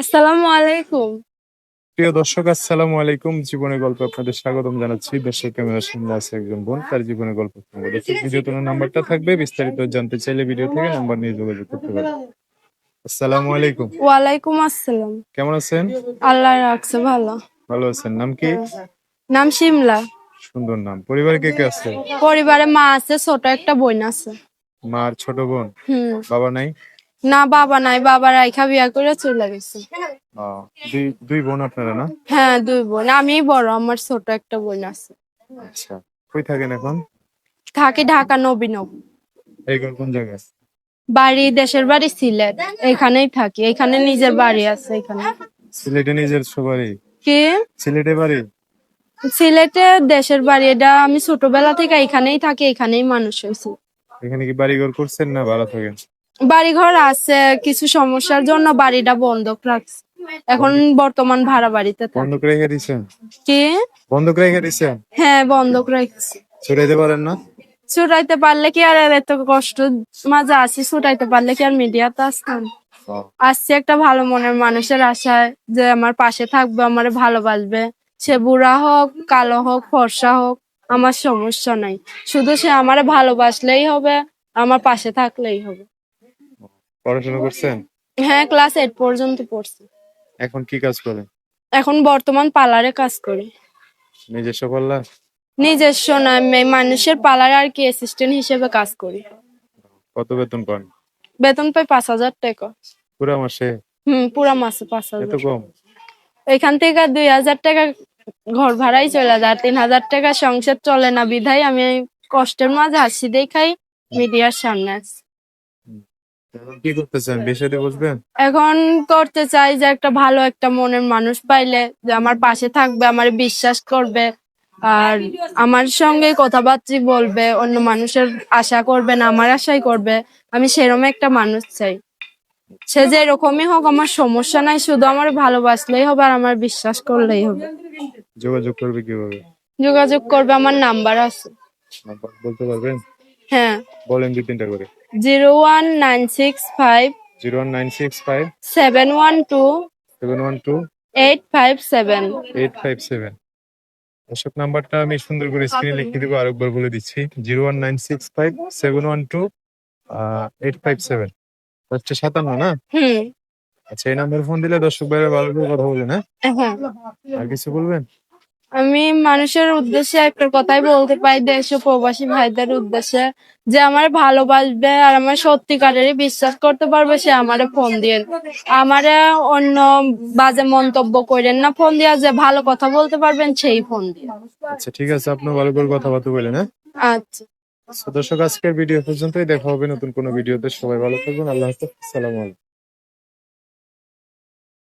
আসসালামু আলাইকুম। প্রিয় দর্শক, আসসালামু আলাইকুম। জীবনের গল্পে আপনাদের স্বাগতম জানাচ্ছি। দর্শক, ক্যামেরার সামনে আছে একজন বোন, তার জীবনের গল্প শুনবো। দর্শক, ভিডিও তোলার নাম্বারটা থাকবে, বিস্তারিত জানতে চাইলে ভিডিও থেকে নাম্বার নিয়ে যোগাযোগ করতে পারেন। আসসালামু আলাইকুম। ওয়ালাইকুম আসসালাম। কেমন আছেন? আল্লাহ রাখছে ভালো। ভালো আছেন? নাম কি? নাম শিমলা। সুন্দর নাম। পরিবারে কে কে আছে? পরিবারে মা আছে, ছোট একটা বোন আছে। মা আর ছোট বোন? হুম। বাবা নাই? না, বাবা নাই, বাবা রাইখা বিয়া করে চলে গেছে। দুই দুই বোন আপনারা না? হ্যাঁ, দুই বোন, আমি বড়, আমার ছোট একটা বোন আছে। আচ্ছা, কই থাকেন এখন? থাকি ঢাকা নবীনগর। এই ঘর কোন জায়গায়? বাড়ি, দেশের বাড়ি সিলেট। এখানেই থাকি, এখানে নিজের বাড়ি আছে এখানে। সিলেটে নিজের বাড়ি? কি? সিলেটে বাড়ি? সিলেটে দেশের বাড়ি, এটা আমি ছোটবেলা থেকে এখানেই থাকি, এখানেই মানুষ হয়েছি। এখানে কি বাড়ি ঘর করছেন না ভাড়া থাকেন? বাড়িঘর আছে, কিছু সমস্যার জন্য বাড়িটা বন্ধক রাখছে। এখন বর্তমান ভাড়া বাড়িতে থাকি। বন্ধক রেখে দিছেন? কি? বন্ধক রেখে দিছেন? হ্যাঁ, বন্ধক রাখছি। ছুটাইতে পারেন না? ছুটাইতে পারলে কি আর এত কষ্ট মাঝে আছি, ছুটাইতে পারলে কি আর মিডিয়াতে আসতাম? আসছি একটা ভালো মনের মানুষের আশায়, যে আমার পাশে থাকবে, আমার ভালোবাসবে। সে বুড়া হোক, কালো হোক, ফর্সা হোক, আমার সমস্যা নাই। শুধু সে আমারে ভালোবাসলেই হবে, আমার পাশে থাকলেই হবে। পড়াশোনা করছেন? হ্যাঁ, ক্লাস 8 পর্যন্ত পড়ছি। এখন কি কাজ করেন? এখন বর্তমান পার্লারে কাজ করি। নিজস্ব পার্লার? নিজস্ব না, আমি মানুষের পার্লারে আর কি অ্যাসিস্ট্যান্ট হিসেবে কাজ করি। কত বেতন পান? বেতন পাই 5,000 টাকা। পুরা মাসে? পুরা মাসে এত 5,000। কম? এখান থেকে 2,000 টাকা ঘর ভাড়াই চলে যায়, 3,000 টাকা সংসার চলে না, বিধায় আমি কষ্টের মাঝে হাসি দেখাই মিডিয়ার সামনে আছি। এখন কি করতে চান? বিয়ে শাদী বসবেন? এখন করতে চাই যে একটা ভালো একটা মনের মানুষ পাইলে, যে আমার পাশে থাকবে, আমার বিশ্বাস করবে, আর আমার সঙ্গে কথাবার্তা বলবে, অন্য মানুষের আশা করবে না, আমার আশাই করবে। আমি সেরকম একটা মানুষ চাই। সে যে এরকমই হোক, আমার সমস্যা নাই, শুধু আমার ভালোবাসলেই হবে আর আমার বিশ্বাস করলেই হবে। যোগাযোগ করবে কিভাবে? যোগাযোগ করবে, আমার নাম্বার আছে। নাম্বার বলতে পারবেন? হ্যাঁ। বলেন 2-3টা করে। 01965 01965 712 712 857। 857। দর্শক, নাম্বারটা আমি সুন্দর করে স্ক্রিনে লিখে দিব, আরেকবার বলে দিচ্ছি। 01965 712 857। 57 না? হুম। আচ্ছা, এই নাম্বারে ফোন দিলে দর্শক ভাইরা ভালো করে কথা বলবেন, হ্যাঁ? হ্যাঁ, আর কিছু বলবেন? আমি মানুষের উদ্দেশ্যে একটা কথাই বলতে পাই, দেশ ও প্রবাসী ভাইদের উদ্দেশ্যে, যে আমার ভালোবাসবে আর আমার সত্যিকারেরই বিশ্বাস করতে পারবে, সে আমারে ফোন দিয়ে। আমারে অন্য বাজে মন্তব্য করেন না, ফোন দিয়া যে ভালো কথা বলতে পারবেন সেই ফোন দিয়ে। আচ্ছা, ঠিক আছে, আপনি ভালো করে কথাবার্তা বলেন, হ্যাঁ? আচ্ছা। দর্শক, আজকের ভিডিও পর্যন্তই। দেখা হবে নতুন কোনো ভিডিওতে। সবাই ভালো থাকবেন। আল্লাহ হাফেজ। আসসালামু আলাইকুম।